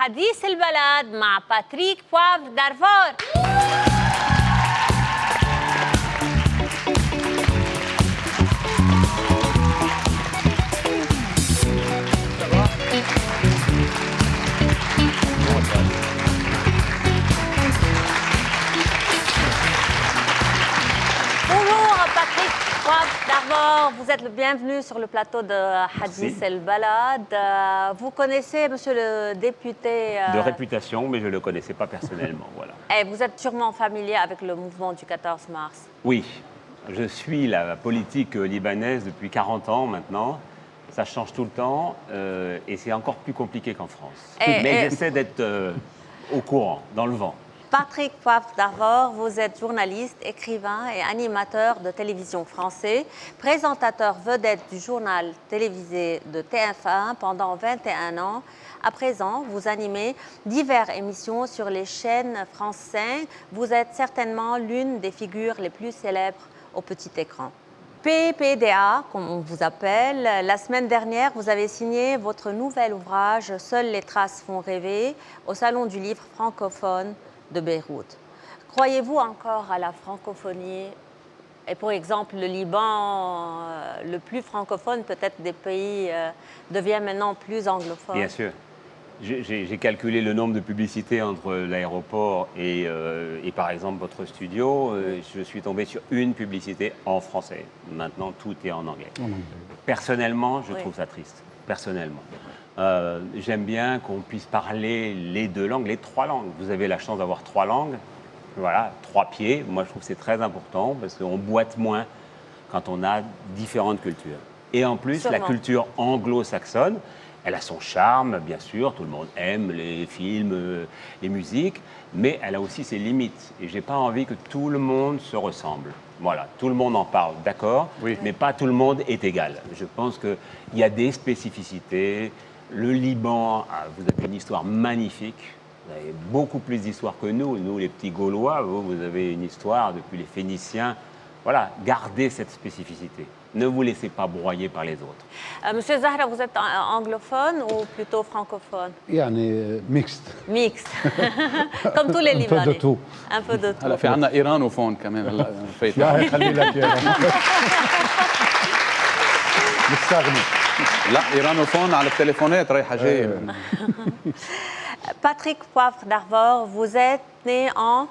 حديث البلد مع باتريك بوافر دارفور. D'abord, vous êtes le bienvenu sur le plateau de Hadith El Balad. Vous connaissez, monsieur le député... De réputation, mais je ne le connaissais pas personnellement, voilà. Et vous êtes sûrement familier avec le mouvement du 14 mars. Oui, je suis la politique libanaise depuis 40 ans maintenant. Ça change tout le temps et c'est encore plus compliqué qu'en France. Mais j'essaie d'être au courant, dans le vent. Patrick Poivre d'Arvor, vous êtes journaliste, écrivain et animateur de télévision français, présentateur vedette du journal télévisé de TF1 pendant 21 ans. À présent, vous animez diverses émissions sur les chaînes France 5. Vous êtes certainement l'une des figures les plus célèbres au petit écran. PPDA, comme on vous appelle, la semaine dernière, vous avez signé votre nouvel ouvrage « Seules les traces font rêver » au Salon du livre francophone de Beyrouth. Croyez-vous encore à la francophonie? Et pour exemple, le Liban, le plus francophone peut-être des pays, devient maintenant plus anglophone. Bien sûr. J'ai calculé le nombre de publicités entre l'aéroport et par exemple votre studio. Je suis tombé sur une publicité en français. Maintenant, tout est en anglais. Personnellement, je trouve ça triste. Personnellement. J'aime bien qu'on puisse parler les deux langues, les trois langues. Vous avez la chance d'avoir trois langues, voilà, trois pieds. Moi, je trouve que c'est très important parce qu'on boite moins quand on a différentes cultures. Et en plus, la culture anglo-saxonne, elle a son charme, bien sûr. Tout le monde aime les films, les musiques, mais elle a aussi ses limites. Et j'ai pas envie que tout le monde se ressemble. Voilà, tout le monde en parle, d'accord, mais pas tout le monde est égal. Je pense qu'il y a des spécificités. Le Liban, vous avez une histoire magnifique. Vous avez beaucoup plus d'histoire que nous. Nous, les petits Gaulois, vous avez une histoire depuis les Phéniciens. Voilà, gardez cette spécificité. Ne vous laissez pas broyer par les autres. Monsieur Zahra, vous êtes anglophone ou plutôt francophone? يعني mixte. Mixte. Comme tous les Libanais. Un peu de tout. Un peu de tout. هلا في عندنا ايرانوفون كمان هلا فايت. لا خلي لك يا مستغني. لا ايرانوفون على التليفونات رايحه جايه. Patrick Poivre d'Arvor, vous êtes né en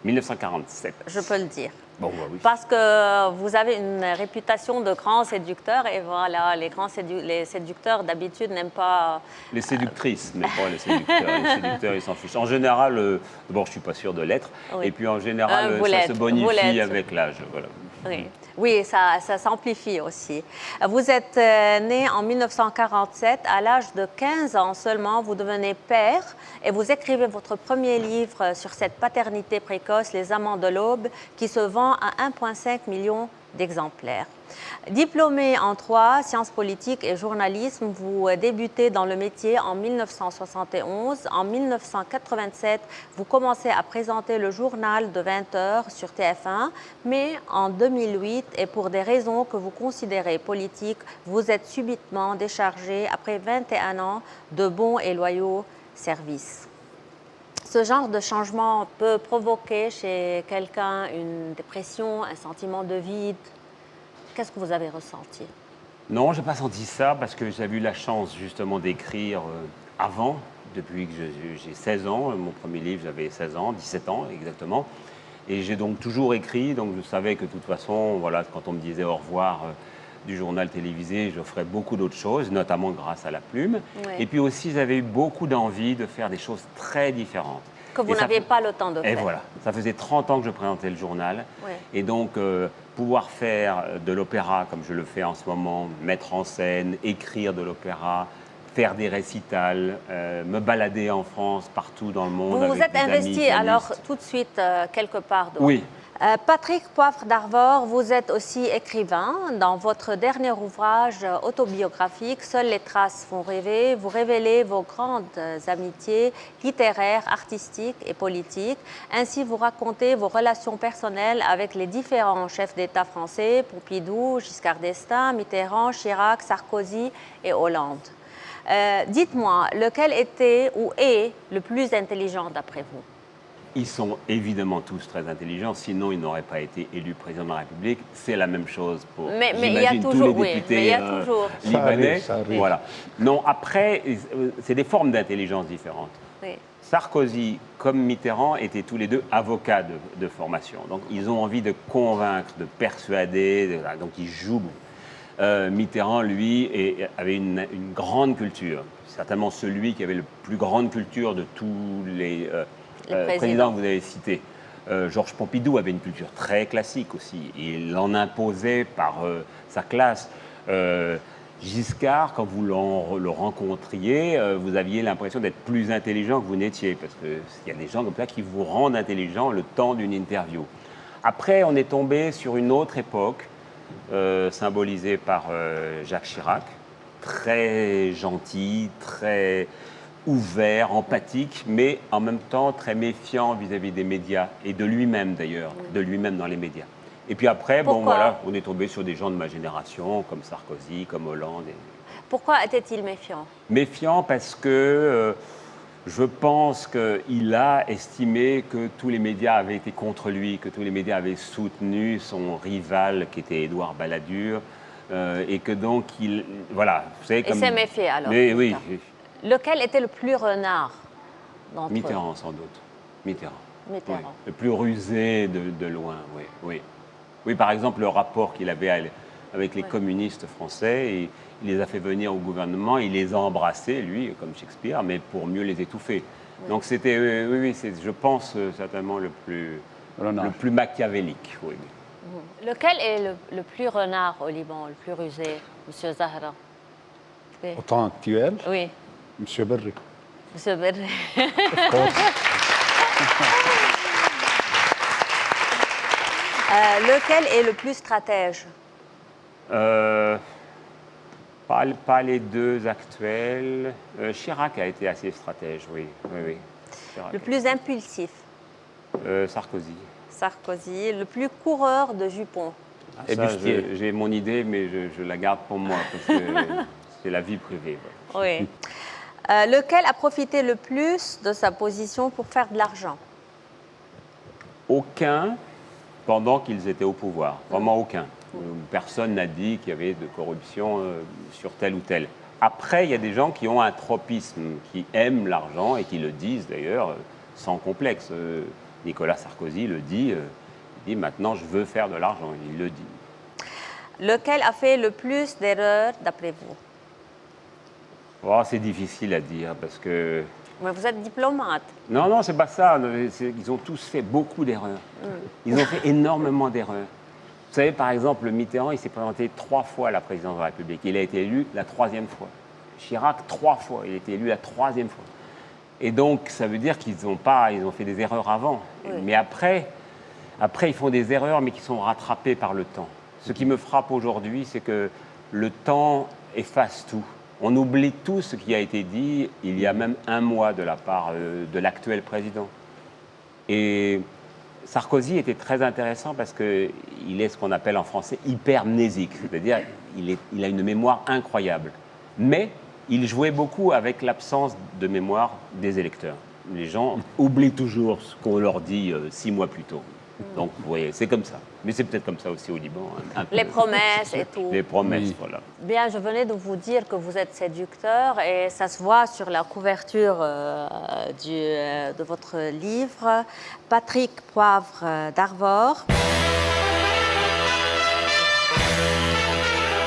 1947. Je peux le dire. Bon, bah oui. Parce que vous avez une réputation de grand séducteur et voilà, les séducteurs d'habitude n'aiment pas... Les séductrices, mais pas les séducteurs. Les séducteurs, ils s'en fichent. En général, bon, je ne suis pas sûr de l'être. Oui. Et puis en général, ça se bonifie avec l'âge. Voilà. Oui, ça s'amplifie aussi. Vous êtes né en 1947, à l'âge de 15 ans seulement, vous devenez père et vous écrivez votre premier livre sur cette paternité précoce, Les Amants de l'Aube, qui se vend à 1,5 million d'exemplaires. Diplômé en droit, sciences politiques et journalisme, vous débutez dans le métier en 1971. En 1987, vous commencez à présenter le journal de 20 heures sur TF1, mais en 2008, et pour des raisons que vous considérez politiques, vous êtes subitement déchargé après 21 ans de bons et loyaux services. Ce genre de changement peut provoquer chez quelqu'un une dépression, un sentiment de vide. Qu'est-ce que vous avez ressenti? Non, je n'ai pas senti ça parce que j'avais eu la chance justement d'écrire avant, depuis que j'ai 16 ans. Mon premier livre, j'avais 16 ans, 17 ans exactement. Et j'ai donc toujours écrit, donc je savais que de toute façon, voilà, quand on me disait au revoir du journal télévisé, je ferais beaucoup d'autres choses, notamment grâce à la plume. Oui. Et puis aussi, j'avais eu beaucoup d'envie de faire des choses très différentes. Que vous n'aviez pas le temps de faire. Et voilà, ça faisait 30 ans que je présentais le journal. Oui. Et donc, pouvoir faire de l'opéra comme je le fais en ce moment, mettre en scène, écrire de l'opéra, faire des récitals, me balader en France, partout dans le monde. Vous vous êtes investi alors tout de suite quelque part d'autre. Oui. Patrick Poivre d'Arvor, vous êtes aussi écrivain. Dans votre dernier ouvrage autobiographique, Seules les traces font rêver, vous révélez vos grandes amitiés littéraires, artistiques et politiques. Ainsi, vous racontez vos relations personnelles avec les différents chefs d'État français, Pompidou, Giscard d'Estaing, Mitterrand, Chirac, Sarkozy et Hollande. Dites-moi, lequel était ou est le plus intelligent d'après vous? Ils sont évidemment tous très intelligents, sinon ils n'auraient pas été élus président de la République. C'est la même chose pour, Mais il y a j'imagine, tous toujours- les oui, députés mais il y a toujours. libanais. Ça arrive. Voilà. Non, après, c'est des formes d'intelligence différentes. Oui. Sarkozy, comme Mitterrand, étaient tous les deux avocats de formation. Donc, ils ont envie de convaincre, de persuader, donc ils jouent. Mitterrand, lui, avait une grande culture. Certainement celui qui avait la plus grande culture de tous les présidents que vous avez cités. Georges Pompidou avait une culture très classique aussi. Il en imposait par sa classe. Giscard, quand vous le rencontriez, vous aviez l'impression d'être plus intelligent que vous n'étiez, parce qu'il y a des gens comme ça qui vous rendent intelligent le temps d'une interview. Après, on est tombé sur une autre époque, symbolisée par Jacques Chirac, très gentil, très ouvert, empathique, mais en même temps très méfiant vis-à-vis des médias, et de lui-même d'ailleurs, de lui-même dans les médias. Et puis après, bon, Pourquoi? voilà, on est tombé sur des gens de ma génération, comme Sarkozy, comme Hollande. Pourquoi était-il méfiant? Méfiant parce que je pense qu'il a estimé que tous les médias avaient été contre lui, que tous les médias avaient soutenu son rival, qui était Édouard Balladur, et que donc, voilà, vous savez, Il s'est méfié alors. Mais oui, Lequel était le plus renard d'entre eux? Mitterrand sans doute. Mitterrand. Mitterrand. Oui. Le plus rusé de loin, oui, oui. Oui, par exemple, le rapport qu'il avait avec les communistes français, et il les a fait venir au gouvernement, il les a embrassés, lui, comme Shakespeare, mais pour mieux les étouffer. Oui. Donc c'était, oui, c'est, je pense, certainement le plus machiavélique. Oui. Lequel est le plus renard au Liban, le plus rusé, M. Zahra? Oui. Au temps actuel, Oui, M. Berry. M. Berry. Of course. Lequel est le plus stratège? Pas les deux actuels. Chirac a été assez stratège, oui. Oui. Chirac. Le plus impulsif? Sarkozy. Sarkozy. Le plus coureur de jupons? Ça, j'ai mon idée, mais je la garde pour moi, parce que c'est la vie privée. Oui. Lequel a profité le plus de sa position pour faire de l'argent? Aucun, pendant qu'ils étaient au pouvoir. Vraiment aucun. Personne n'a dit qu'il y avait de corruption sur tel ou tel. Après, il y a des gens qui ont un tropisme, qui aiment l'argent et qui le disent d'ailleurs sans complexe. Nicolas Sarkozy le dit, il dit maintenant je veux faire de l'argent, il le dit. Lequel a fait le plus d'erreurs d'après vous? Oh, c'est difficile à dire parce que... Mais vous êtes diplomate. Non, c'est pas ça. Ils ont tous fait beaucoup d'erreurs. Ils ont fait énormément d'erreurs. Vous savez, par exemple, Mitterrand, il s'est présenté 3 fois à la présidence de la République. Il a été élu la 3e fois. Chirac, 3 fois. Il a été élu la 3e fois. Et donc, ça veut dire qu'ils ont fait des erreurs avant. Oui. Mais après, ils font des erreurs, mais qui sont rattrapées par le temps. Ce qui me frappe aujourd'hui, c'est que le temps efface tout. On oublie tout ce qui a été dit il y a même 1 mois de la part de l'actuel président. Et Sarkozy était très intéressant parce qu'il est ce qu'on appelle en français hypermnésique, c'est-à-dire il a une mémoire incroyable. Mais il jouait beaucoup avec l'absence de mémoire des électeurs. Les gens oublient toujours ce qu'on leur dit 6 mois plus tôt. Donc, vous voyez, c'est comme ça. Mais c'est peut-être comme ça aussi au Liban. Les promesses et tout. Les promesses, Oui. voilà. Bien, je venais de vous dire que vous êtes séducteur et ça se voit sur la couverture de votre livre, Patrick Poivre d'Arvor.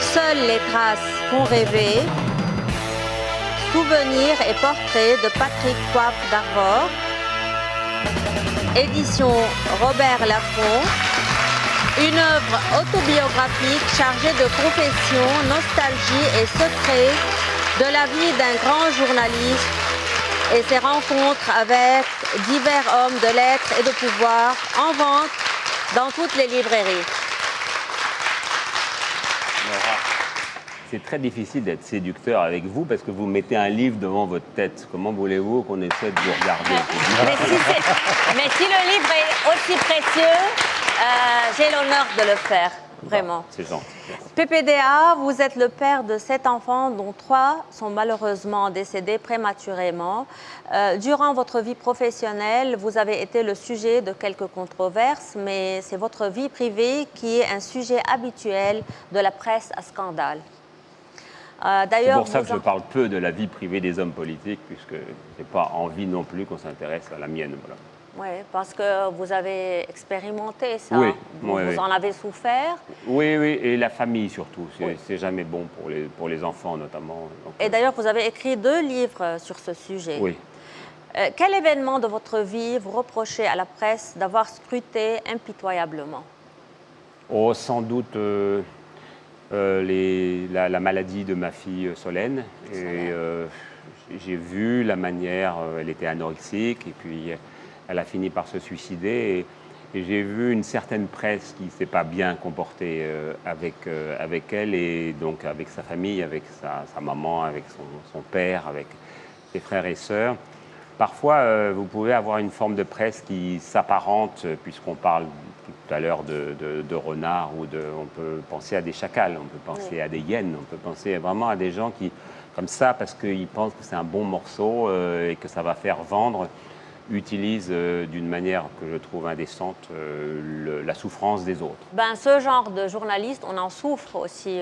Seules les traces font rêver. Souvenirs et portraits de Patrick Poivre d'Arvor. Édition Robert Laffont, une œuvre autobiographique chargée de confessions, nostalgie et secrets de la vie d'un grand journaliste et ses rencontres avec divers hommes de lettres et de pouvoir en vente dans toutes les librairies. C'est très difficile d'être séducteur avec vous parce que vous mettez un livre devant votre tête. Comment voulez-vous qu'on essaie de vous regarder? Mais si le livre est aussi précieux, j'ai l'honneur de le faire. Vraiment. C'est gentil. Merci. PPDA, vous êtes le père de 7 enfants, dont 3 sont malheureusement décédés prématurément. Durant votre vie professionnelle, vous avez été le sujet de quelques controverses, mais c'est votre vie privée qui est un sujet habituel de la presse à scandale. C'est pour ça que je parle peu de la vie privée des hommes politiques, puisque je n'ai pas envie non plus qu'on s'intéresse à la mienne. Voilà. Oui, parce que vous avez expérimenté ça. Oui, Vous oui. en avez souffert. Oui, oui, et la famille surtout. C'est Oui. c'est jamais bon pour les enfants notamment. Donc, Et d'ailleurs, vous avez écrit 2 livres sur ce sujet. oui. Quel événement de votre vie vous reprochez à la presse d'avoir scruté impitoyablement? Oh, sans doute la maladie de ma fille Solène. Et j'ai vu la manière, elle était anorexique et puis elle a fini par se suicider. Et j'ai vu une certaine presse qui ne s'est pas bien comportée avec elle et donc avec sa famille, avec sa maman, avec son père, avec ses frères et sœurs. Parfois, vous pouvez avoir une forme de presse qui s'apparente, puisqu'on parle tout à l'heure de renards, on peut penser à des chacals, on peut penser à des hyènes, on peut penser vraiment à des gens qui, comme ça, parce qu'ils pensent que c'est un bon morceau et que ça va faire vendre, utilisent d'une manière que je trouve indécente la souffrance des autres. Ben, ce genre de journalistes, on en souffre aussi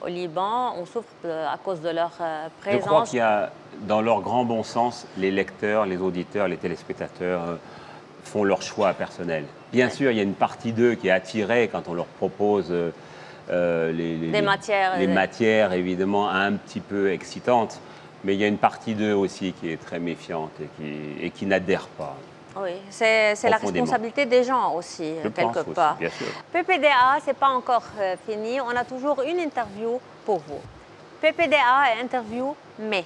au Liban. On souffre à cause de leur présence. Je crois qu'il y a, dans leur grand bon sens, les lecteurs, les auditeurs, les téléspectateurs font leur choix personnel. Bien sûr, il y a une partie d'eux qui est attirée quand on leur propose les matières, évidemment, un petit peu excitantes. Mais il y a une partie d'eux aussi qui est très méfiante et qui n'adhère pas. Oui, c'est la responsabilité des gens aussi, quelque part. Bien sûr. PPDA, ce n'est pas encore fini. On a toujours une interview pour vous. PPDA et interview, mais...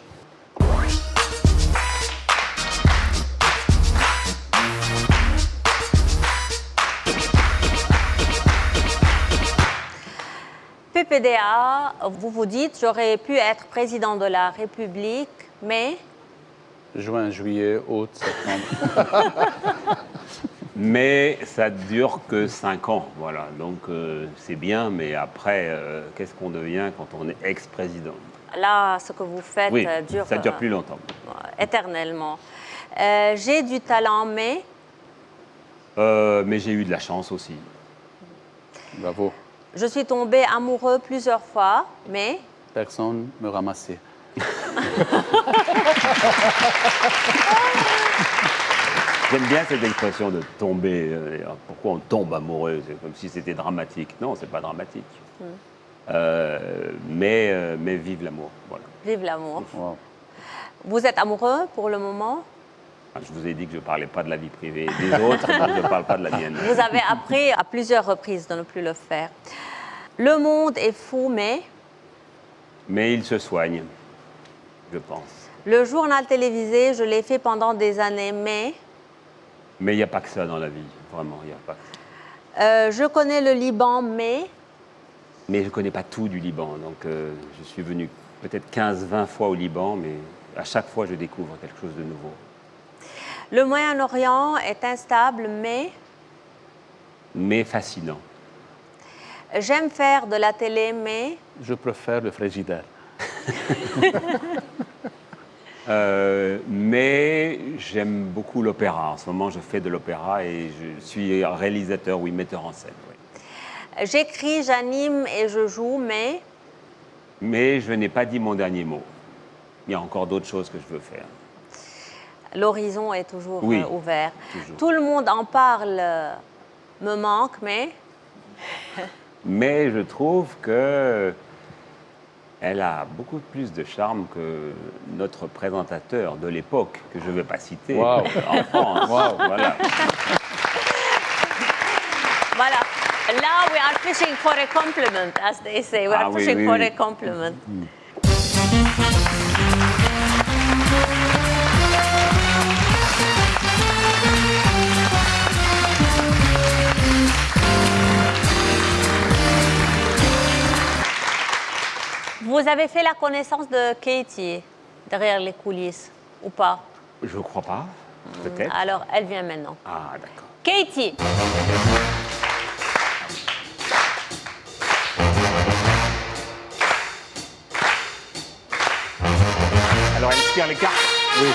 PPDA, vous vous dites, j'aurais pu être président de la République, mais... Juin, juillet, août, septembre. Mais ça dure que 5 ans, voilà. Donc c'est bien, mais après, qu'est-ce qu'on devient quand on est ex-président? Là, ce que vous faites Oui, dure... ça dure plus longtemps. Éternellement. J'ai du talent, mais... Mais j'ai eu de la chance aussi. Bravo. Je suis tombée amoureux plusieurs fois, mais... Personne me ramassait. J'aime bien cette expression de tomber. Pourquoi on tombe amoureux? C'est comme si c'était dramatique. Non, c'est pas dramatique. Mais vive l'amour. Voilà. Vive l'amour. Wow. Vous êtes amoureux pour le moment? Je vous ai dit que je ne parlais pas de la vie privée des autres, donc je ne parle pas de la mienne. Vous avez appris à plusieurs reprises de ne plus le faire. Le monde est fou, mais... Mais il se soigne, je pense. Le journal télévisé, je l'ai fait pendant des années, mais... Mais il n'y a pas que ça dans la vie, vraiment, il n'y a pas que ça. Je connais le Liban, mais... Mais je ne connais pas tout du Liban, donc je suis venu peut-être 15-20 fois au Liban, mais à chaque fois je découvre quelque chose de nouveau. Le Moyen-Orient est instable, mais... Mais fascinant. J'aime faire de la télé, mais... Je préfère le frigidaire. Mais j'aime beaucoup l'opéra. En ce moment, je fais de l'opéra et je suis réalisateur, oui, metteur en scène. Oui. J'écris, j'anime et je joue, mais... Mais je n'ai pas dit mon dernier mot. Il y a encore d'autres choses que je veux faire. L'horizon est toujours ouvert. Toujours. Tout le monde en parle, me manque, mais... Mais je trouve que elle a beaucoup plus de charme que notre présentateur de l'époque, que je ne vais pas citer, Wow. en France. Wow. Voilà. Voilà. Là, we are fishing for a compliment, as they say. We are Oui, fishing oui, for oui. a compliment. Vous avez fait la connaissance de Katie derrière les coulisses, ou pas? Je ne crois pas, peut-être. Alors, elle vient maintenant. Ah, d'accord. Katie! Alors, elle tire les cartes. Oui.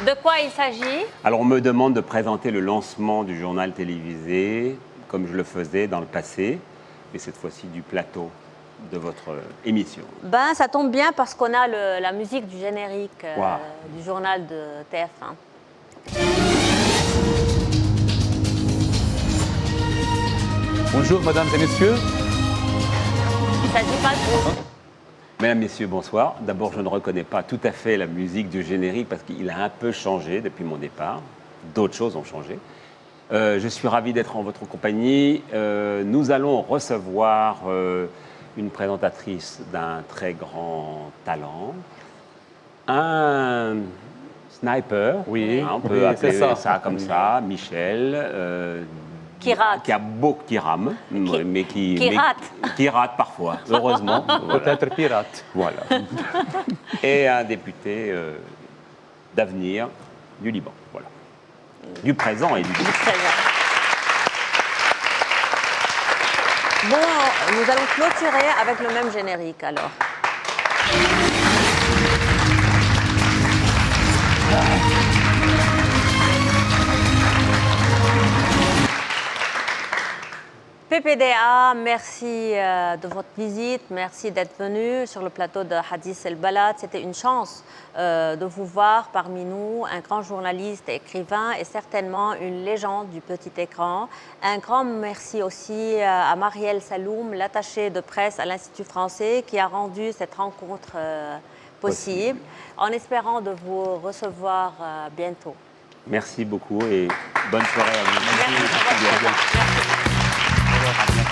De quoi il s'agit? Alors, on me demande de présenter le lancement du journal télévisé, comme je le faisais dans le passé, mais cette fois-ci du plateau de votre émission. Ben, ça tombe bien parce qu'on a la musique du générique Wow. du journal de TF1. Bonjour, mesdames et messieurs. Il s'agit pas de... Mesdames, Messieurs, bonsoir. D'abord, je ne reconnais pas tout à fait la musique du générique parce qu'il a un peu changé depuis mon départ. D'autres choses ont changé. Je suis ravi d'être en votre compagnie. Nous allons recevoir une présentatrice d'un très grand talent, un sniper, Oui, hein, on peut oui, appeler c'est ça. ça. comme ça, Michel. Qui rate. Qui rame, mais qui rate. qui rate parfois, heureusement. Voilà. Peut-être pirate. Voilà. Et un député d'avenir du Liban. Voilà. Du présent et du futur. Très bien. Bon, nous allons clôturer avec le même générique alors. PPDA, merci de votre visite, merci d'être venu sur le plateau de Hadith El Balad. C'était une chance de vous voir parmi nous, un grand journaliste et écrivain et certainement une légende du petit écran. Un grand merci aussi à Marielle Saloum, l'attachée de presse à l'Institut français, qui a rendu cette rencontre possible, en espérant de vous recevoir bientôt. Merci beaucoup et bonne soirée à vous. Merci pour votre présence. Merci. À bientôt.